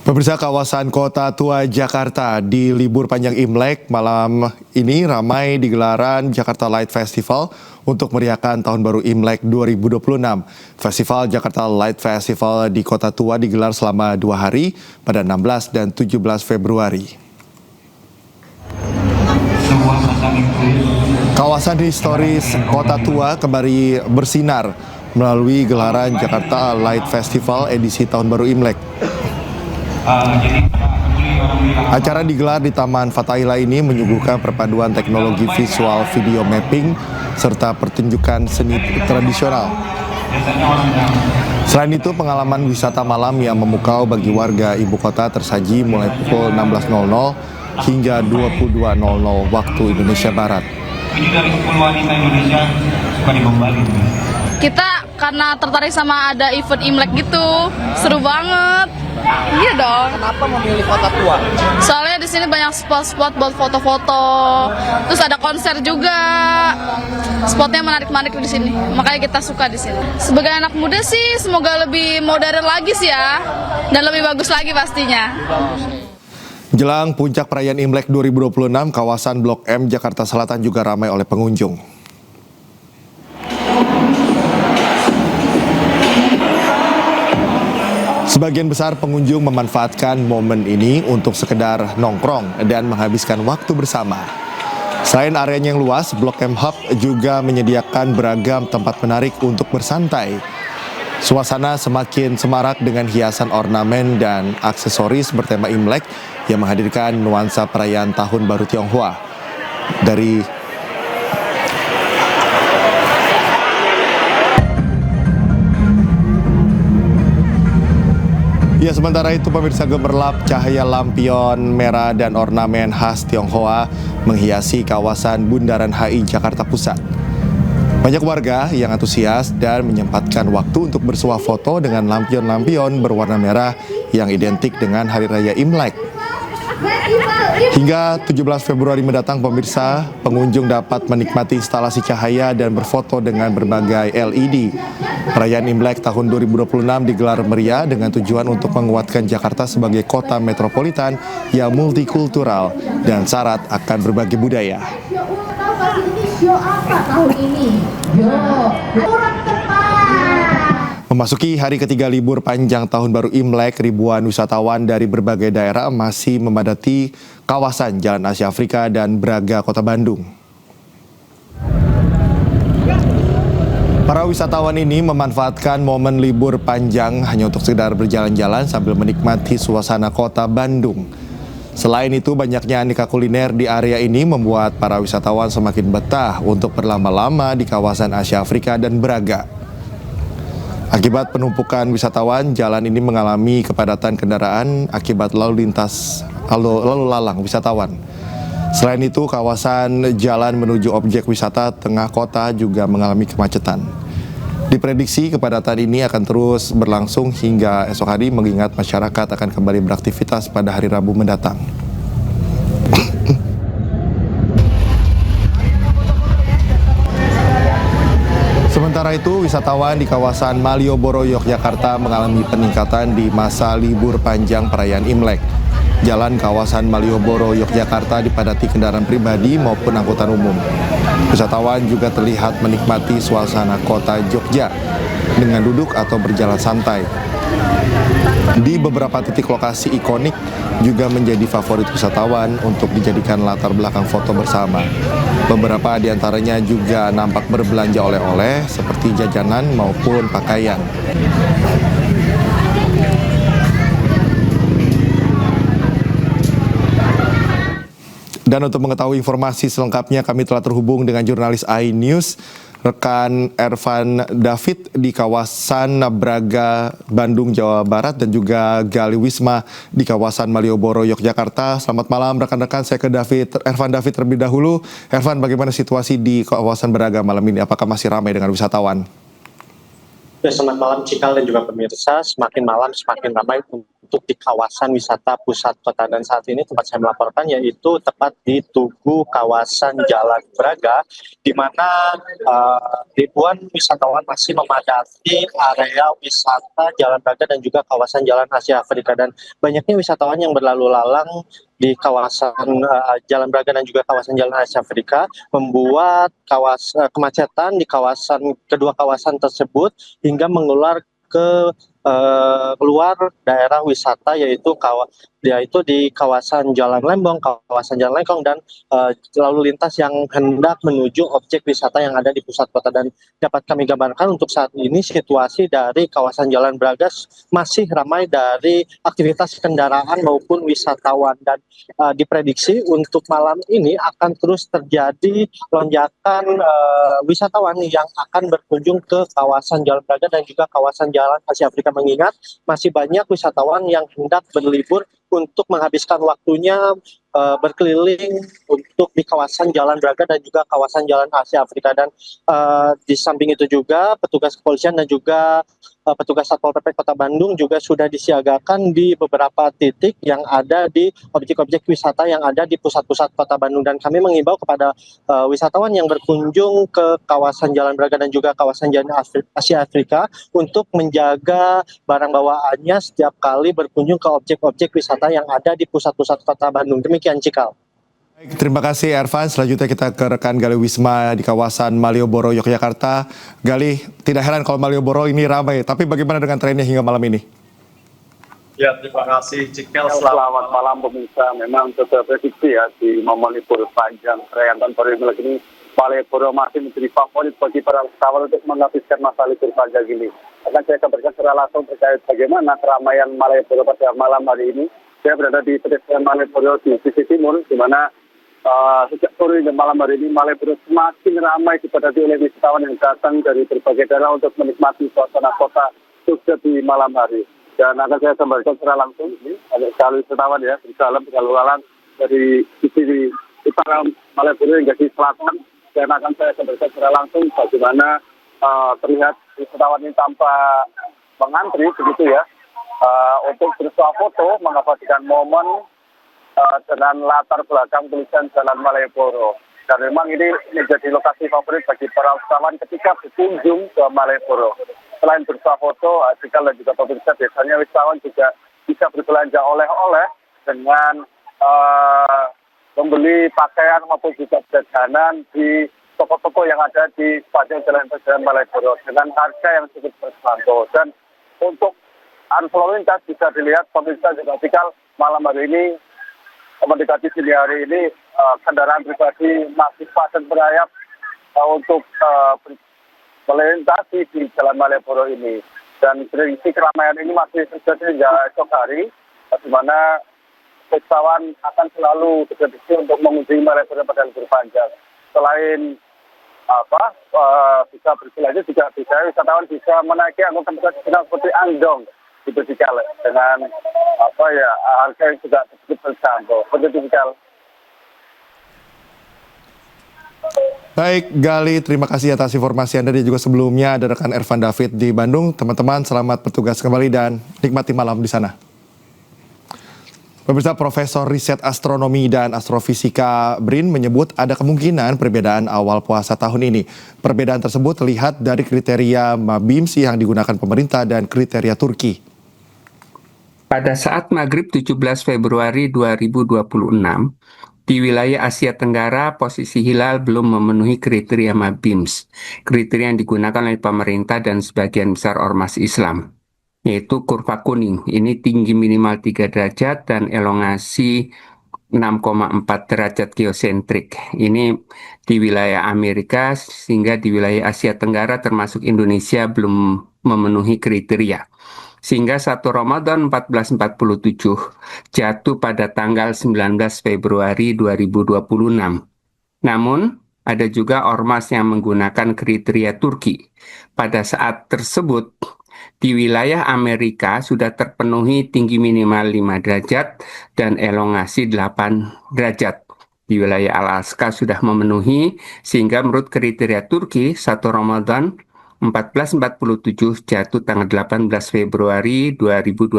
Pemirsa, kawasan Kota Tua Jakarta di libur panjang Imlek malam ini ramai digelaran Jakarta Light Festival untuk meriahkan Tahun Baru Imlek 2026. Festival Jakarta Light Festival di Kota Tua digelar selama 2 hari pada 16 dan 17 Februari. Kawasan historis Kota Tua kembali bersinar melalui gelaran Jakarta Light Festival edisi Tahun Baru Imlek. Acara digelar di Taman Fatahillah ini menyuguhkan perpaduan teknologi visual video mapping serta pertunjukan seni tradisional. Selain itu, pengalaman wisata malam yang memukau bagi warga ibu kota tersaji mulai pukul 16.00 hingga 22.00 waktu Indonesia Barat. 7 dari 10 wanita Indonesia suka digombalin. Kita karena tertarik sama ada event Imlek gitu, seru banget. Iya dong. Kenapa memilih Kota Tua? Soalnya di sini banyak spot-spot buat foto-foto. Terus ada konser juga. Spotnya menarik-menarik di sini. Makanya kita suka di sini. Sebagai anak muda sih, semoga lebih modern lagi sih ya, dan lebih bagus lagi pastinya. Jelang puncak perayaan Imlek 2026, kawasan Blok M Jakarta Selatan juga ramai oleh pengunjung. Sebagian besar pengunjung memanfaatkan momen ini untuk sekedar nongkrong dan menghabiskan waktu bersama. Selain areanya yang luas, Blok M Hub juga menyediakan beragam tempat menarik untuk bersantai. Suasana semakin semarak dengan hiasan ornamen dan aksesoris bertema Imlek yang menghadirkan nuansa perayaan Tahun Baru Tionghoa. Sementara itu pemirsa, gemerlap cahaya lampion merah dan ornamen khas Tionghoa menghiasi kawasan Bundaran HI Jakarta Pusat. Banyak warga yang antusias dan menyempatkan waktu untuk bersuah foto dengan lampion-lampion berwarna merah yang identik dengan Hari Raya Imlek. Hingga 17 Februari mendatang, pemirsa, pengunjung dapat menikmati instalasi cahaya dan berfoto dengan berbagai LED. Perayaan Imlek tahun 2026 digelar meriah dengan tujuan untuk menguatkan Jakarta sebagai kota metropolitan yang multikultural dan syarat akan berbagi budaya. Memasuki hari ketiga libur panjang Tahun Baru Imlek, ribuan wisatawan dari berbagai daerah masih memadati kawasan Jalan Asia Afrika dan Braga, Kota Bandung. Para wisatawan ini memanfaatkan momen libur panjang hanya untuk sekedar berjalan-jalan sambil menikmati suasana kota Bandung. Selain itu, banyaknya aneka kuliner di area ini membuat para wisatawan semakin betah untuk berlama-lama di kawasan Asia Afrika dan Braga. Akibat penumpukan wisatawan, jalan ini mengalami kepadatan kendaraan akibat lalu lalang wisatawan. Selain itu, kawasan jalan menuju objek wisata tengah kota juga mengalami kemacetan. Diprediksi kepadatan ini akan terus berlangsung hingga esok hari, mengingat masyarakat akan kembali beraktivitas pada hari Rabu mendatang. Sementara itu, wisatawan di kawasan Malioboro, Yogyakarta mengalami peningkatan di masa libur panjang perayaan Imlek. Jalan kawasan Malioboro, Yogyakarta dipadati kendaraan pribadi maupun angkutan umum. Wisatawan juga terlihat menikmati suasana kota Jogja dengan duduk atau berjalan santai. Di beberapa titik lokasi ikonik juga menjadi favorit wisatawan untuk dijadikan latar belakang foto bersama. Beberapa di antaranya juga nampak berbelanja oleh-oleh seperti jajanan maupun pakaian. Dan untuk mengetahui informasi selengkapnya, kami telah terhubung dengan jurnalis iNews, rekan Ervan David di kawasan Braga, Bandung, Jawa Barat, dan juga Gali Wisma di kawasan Malioboro, Yogyakarta. Selamat malam rekan-rekan, saya ke Ervan David terlebih dahulu. Ervan, bagaimana situasi di kawasan Braga malam ini? Apakah masih ramai dengan wisatawan? Ya, selamat malam Cikal dan juga pemirsa. Semakin malam semakin ramai untuk di kawasan wisata pusat kota, dan saat ini tempat saya melaporkan yaitu tepat di Tugu kawasan Jalan Braga, di mana ribuan wisatawan masih memadati area wisata Jalan Braga dan juga kawasan Jalan Asia Afrika, dan banyaknya wisatawan yang berlalu lalang di kawasan Jalan Braga dan juga kawasan Jalan Asia Afrika membuat kemacetan di kedua kawasan tersebut hingga mengular ke keluar daerah wisata, yaitu di kawasan Jalan Lembong, kawasan Jalan Lengkong, dan lalu lintas yang hendak menuju objek wisata yang ada di pusat kota. Dan dapat kami gambarkan untuk saat ini situasi dari kawasan Jalan Bragas masih ramai dari aktivitas kendaraan maupun wisatawan, dan diprediksi untuk malam ini akan terus terjadi lonjakan wisatawan yang akan berkunjung ke kawasan Jalan Braga dan juga kawasan Jalan Asia Afrika, mengingat masih banyak wisatawan yang hendak berlibur untuk menghabiskan waktunya berkeliling untuk di kawasan Jalan Braga dan juga kawasan Jalan Asia Afrika. Dan di samping itu juga petugas kepolisian dan juga petugas Satpol PP Kota Bandung juga sudah disiagakan di beberapa titik yang ada di objek-objek wisata yang ada di pusat-pusat Kota Bandung. Dan kami mengimbau kepada wisatawan yang berkunjung ke kawasan Jalan Braga dan juga kawasan Jalan Asia Afrika untuk menjaga barang bawaannya setiap kali berkunjung ke objek-objek wisata yang ada di pusat-pusat Kota Bandung. Demikian Cikal. Baik, terima kasih Ervan. Selanjutnya kita ke rekan Gali Wisma di kawasan Malioboro, Yogyakarta. Gali, tidak heran kalau Malioboro ini ramai, tapi bagaimana dengan trennya hingga malam ini? Ya, terima kasih Cikal. Selamat malam pemirsa. Memang sesuai prediksi ya, di momen libur panjang perayaan tahun baru Imlek ini, Malioboro masih menjadi favorit bagi para wisatawan untuk menghabiskan masa libur panjang ini. Akan saya kabarkan secara langsung terkait bagaimana keramaian Malioboro pada malam hari ini. Saya berada di pedestrian Malioboro di sisi timur, di mana sejak sore hingga malam hari ini Malioboro semakin ramai dipadati oleh wisatawan yang datang dari berbagai daerah untuk menikmati suasana kota Jogja di malam hari. Dan akan saya gambarkan secara langsung ini ada sekali wisatawan ya berjalan berlalu dari sisi utara Malioboro hingga di selatan, dan akan saya gambarkan secara langsung bagaimana terlihat wisatawan ini tanpa mengantri begitu ya untuk bersuah foto mengabadikan momen dengan latar belakang tulisan Jalan Malioboro. Dan memang ini menjadi lokasi favorit bagi para wisatawan ketika berkunjung ke Malioboro. Selain bersuah foto, Cikal dan juga pemirsa, biasanya wisatawan juga bisa berbelanja oleh-oleh dengan membeli pakaian maupun juga jajanan di toko-toko yang ada di sepanjang jalan Malioboro dengan harga yang cukup terjangkau. Dan untuk arus lalu lintas bisa dilihat pemirsa juga Cikal, malam hari ini mendekati dini hari ini kendaraan pribadi masih padat merayap untuk melintasi di Jalan Malioboro ini. Dan prediksi keramaian ini masih terjadi hingga esok hari, di mana wisatawan akan selalu diprediksi untuk mengunjungi Malioboro pada libur panjang. Selain bisa berbelanja, juga bisa wisatawan bisa menaiki angkutan tradisional seperti andong gitu Cikal, dengan harga yang juga cukup terjangkau. Begitu Cikal. Baik, Gali, terima kasih atas informasi Anda, dan juga sebelumnya ada rekan Ervan David di Bandung. Teman-teman, selamat bertugas kembali dan nikmati malam di sana. Pemirsa, Profesor Riset Astronomi dan Astrofisika BRIN menyebut ada kemungkinan perbedaan awal puasa tahun ini. Perbedaan tersebut terlihat dari kriteria MABIMS yang digunakan pemerintah dan kriteria Turki. Pada saat maghrib 17 Februari 2026, di wilayah Asia Tenggara, posisi hilal belum memenuhi kriteria MABIMS, kriteria yang digunakan oleh pemerintah dan sebagian besar ormas Islam, yaitu kurva kuning. Ini tinggi minimal 3 derajat dan elongasi 6,4 derajat geosentrik. Ini di wilayah Amerika, sehingga di wilayah Asia Tenggara termasuk Indonesia belum memenuhi kriteria. Sehingga 1 Ramadan 1447 jatuh pada tanggal 19 Februari 2026. Namun, ada juga ormas yang menggunakan kriteria Turki. Pada saat tersebut, di wilayah Amerika sudah terpenuhi tinggi minimal 5 derajat dan elongasi 8 derajat. Di wilayah Alaska sudah memenuhi, sehingga menurut kriteria Turki, 1 Ramadan 1447 jatuh tanggal 18 Februari 2026.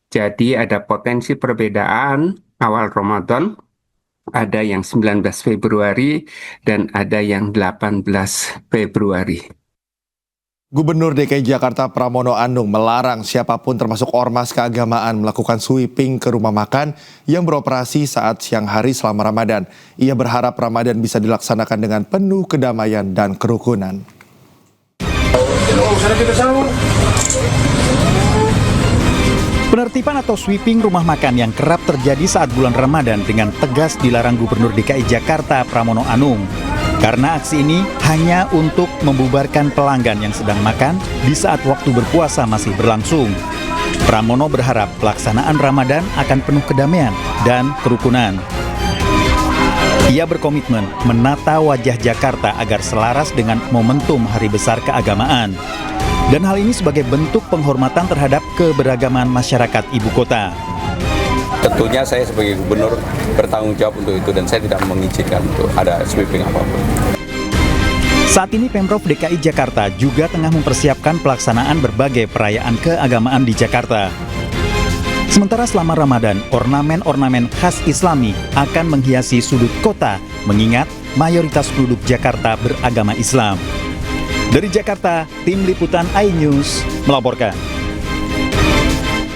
Jadi ada potensi perbedaan awal Ramadan, ada yang 19 Februari dan ada yang 18 Februari. Gubernur DKI Jakarta Pramono Anung melarang siapapun termasuk ormas keagamaan melakukan sweeping ke rumah makan yang beroperasi saat siang hari selama Ramadan. Ia berharap Ramadan bisa dilaksanakan dengan penuh kedamaian dan kerukunan. Penertiban atau sweeping rumah makan yang kerap terjadi saat bulan Ramadan dengan tegas dilarang Gubernur DKI Jakarta Pramono Anung. Karena aksi ini hanya untuk membubarkan pelanggan yang sedang makan di saat waktu berpuasa masih berlangsung. Pramono berharap pelaksanaan Ramadan akan penuh kedamaian dan kerukunan. Ia berkomitmen menata wajah Jakarta agar selaras dengan momentum Hari Besar Keagamaan. Dan hal ini sebagai bentuk penghormatan terhadap keberagaman masyarakat ibu kota. Tentunya saya sebagai gubernur bertanggung jawab untuk itu dan saya tidak mengizinkan untuk ada sweeping apapun. Saat ini Pemprov DKI Jakarta juga tengah mempersiapkan pelaksanaan berbagai perayaan keagamaan di Jakarta. Sementara selama Ramadan, ornamen-ornamen khas Islami akan menghiasi sudut kota, mengingat mayoritas penduduk Jakarta beragama Islam. Dari Jakarta, Tim Liputan iNews melaporkan.